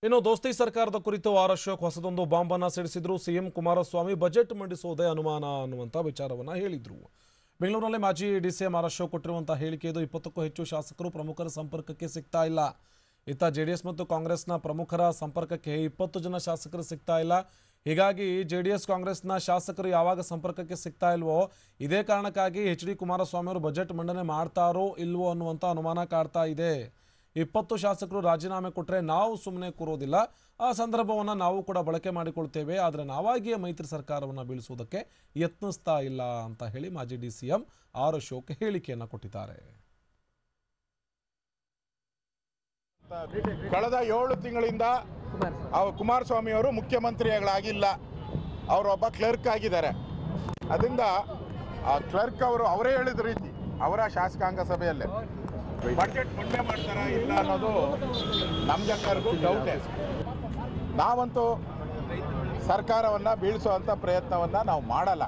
ಇನ್ನು ದೋಸ್ತಿ ಸರ್ಕಾರದ ಕುರಿತು ಆರ್ ಅಶೋಕ್ ಹೊಸದೊಂದು ಬಾಂಬ್ ಅನ್ನು ಸಿಡಿಸಿದ್ರು. ಸಿಎಂ ಕುಮಾರಸ್ವಾಮಿ ಬಜೆಟ್ ಮಂಡಿಸುವುದೇ ಅನುಮಾನ ಅನ್ನುವಂತ ವಿಚಾರವನ್ನ ಹೇಳಿದ್ರು. ಬೆಂಗಳೂರಿನಲ್ಲಿ ಮಾಜಿ ಡಿಸಿಎಂ ಆರ್ ಅಶೋಕ್ ಕೊಟ್ಟಿರುವಂತಹ ಹೇಳಿಕೆ ಇದು. 20ಕ್ಕೂ ಹೆಚ್ಚು ಶಾಸಕರು ಪ್ರಮುಖರ ಸಂಪರ್ಕಕ್ಕೆ ಸಿಗ್ತಾ ಇಲ್ಲ. ಇತ್ತ ಜೆಡಿಎಸ್ ಮತ್ತು ಕಾಂಗ್ರೆಸ್ನ ಪ್ರಮುಖರ ಸಂಪರ್ಕಕ್ಕೆ 20 ಜನ ಶಾಸಕರು ಸಿಗ್ತಾ ಇಲ್ಲ. ಹೀಗಾಗಿ ಜೆಡಿಎಸ್ ಕಾಂಗ್ರೆಸ್ನ ಶಾಸಕರು ಯಾವಾಗ ಸಂಪರ್ಕಕ್ಕೆ ಸಿಗ್ತಾ ಇಲ್ವೋ ಇದೇ ಕಾರಣಕ್ಕಾಗಿ ಎಚ್ ಡಿ ಕುಮಾರಸ್ವಾಮಿ ಅವರು ಬಜೆಟ್ ಮಂಡನೆ ಮಾಡ್ತಾರೋ ಇಲ್ವೋ ಅನ್ನುವಂಥ ಅನುಮಾನ ಕಾಡ್ತಾ ಇದೆ. 20 ಶಾಸಕರು ರಾಜೀನಾಮೆ ಕೊಟ್ಟರೆ ನಾವು ಸುಮ್ಮನೆ ಕೂರೋದಿಲ್ಲ, ಆ ಸಂದರ್ಭವನ್ನು ನಾವು ಕೂಡ ಬಳಕೆ ಮಾಡಿಕೊಳ್ತೇವೆ, ಆದರೆ ನಾವಾಗಿಯೇ ಮೈತ್ರಿ ಸರ್ಕಾರವನ್ನು ಬೀಳಿಸುವುದಕ್ಕೆ ಯತ್ನಿಸ್ತಾ ಇಲ್ಲ ಅಂತ ಹೇಳಿ ಮಾಜಿ ಡಿಸಿಎಂ ಆರ್ ಅಶೋಕ್ ಹೇಳಿಕೆಯನ್ನು ಕೊಟ್ಟಿದ್ದಾರೆ. ಕಳೆದ 7 ತಿಂಗಳಿಂದ ಕುಮಾರಸ್ವಾಮಿ ಅವರು ಮುಖ್ಯಮಂತ್ರಿಗಳಾಗಿಲ್ಲ, ಅವರೊಬ್ಬ ಕ್ಲರ್ಕ್ ಆಗಿದ್ದಾರೆ. ಅದರಿಂದ ಆ ಕ್ಲರ್ಕ್ ಅವರೇ ಹೇಳಿದ ರೀತಿ ಅವರ ಶಾಸಕಾಂಗ ಸಭೆಯಲ್ಲೇ ಬಜೆಟ್ ಮಂಡನೆ ಮಾಡ್ತಾರಾ ಇಲ್ಲ ಅನ್ನೋದು ನಮ್ಗೆಲ್ಲರಿಗೂ ಡೌಟೇ. ನಾವಂತೂ ಸರ್ಕಾರವನ್ನು ಬೀಳಿಸುವಂಥ ಪ್ರಯತ್ನವನ್ನು ನಾವು ಮಾಡಲ್ಲ.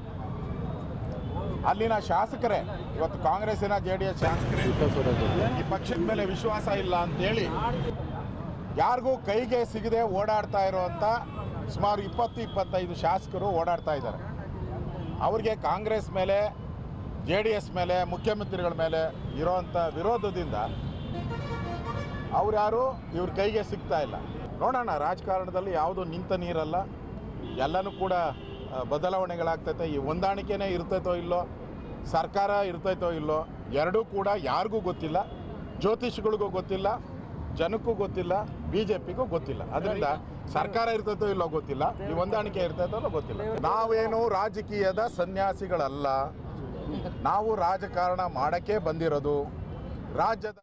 ಅಲ್ಲಿನ ಶಾಸಕರೇ, ಇವತ್ತು ಕಾಂಗ್ರೆಸ್ಸಿನ JDS ಶಾಸಕರೇ ಈ ಪಕ್ಷದ ಮೇಲೆ ವಿಶ್ವಾಸ ಇಲ್ಲ ಅಂತೇಳಿ ಯಾರಿಗೂ ಕೈಗೆ ಸಿಗದೆ ಓಡಾಡ್ತಾ ಇರುವಂಥ ಸುಮಾರು 20-25 ಶಾಸಕರು ಓಡಾಡ್ತಾ ಇದ್ದಾರೆ. ಅವ್ರಿಗೆ ಕಾಂಗ್ರೆಸ್ ಮೇಲೆ JDS ಮೇಲೆ ಮುಖ್ಯಮಂತ್ರಿಗಳ ಮೇಲೆ ಇರೋವಂಥ ವಿರೋಧದಿಂದ ಯಾರು ಇವ್ರ ಕೈಗೆ ಸಿಗ್ತಾ ಇಲ್ಲ. ನೋಡೋಣ, ರಾಜಕಾರಣದಲ್ಲಿ ಯಾವುದು ನಿಂತ ನೀರಲ್ಲ, ಎಲ್ಲನೂ ಕೂಡ ಬದಲಾವಣೆಗಳಾಗ್ತೈತೆ. ಈ ಹೊಂದಾಣಿಕೆನೇ ಇರ್ತೈತೋ ಇಲ್ಲೋ, ಸರ್ಕಾರ ಇರ್ತೈತೋ ಇಲ್ಲೋ, ಎರಡೂ ಕೂಡ ಯಾರಿಗೂ ಗೊತ್ತಿಲ್ಲ. ಜ್ಯೋತಿಷಿಗಳಿಗೂ ಗೊತ್ತಿಲ್ಲ, ಜನಕ್ಕೂ ಗೊತ್ತಿಲ್ಲ, BJPಗೂ ಗೊತ್ತಿಲ್ಲ. ಅದರಿಂದ ಸರ್ಕಾರ ಇರ್ತೈತೋ ಇಲ್ಲೋ ಗೊತ್ತಿಲ್ಲ, ಈ ಹೊಂದಾಣಿಕೆ ಇರ್ತೈತೋ ಇಲ್ಲೋ ಗೊತ್ತಿಲ್ಲ. ನಾವೇನು ರಾಜಕೀಯದ ಸನ್ಯಾಸಿಗಳಲ್ಲ, ನಾವು ರಾಜಕಾರಣ ಮಾಡೋಕ್ಕೆ ಬಂದಿರೋದು. ರಾಜ್ಯದ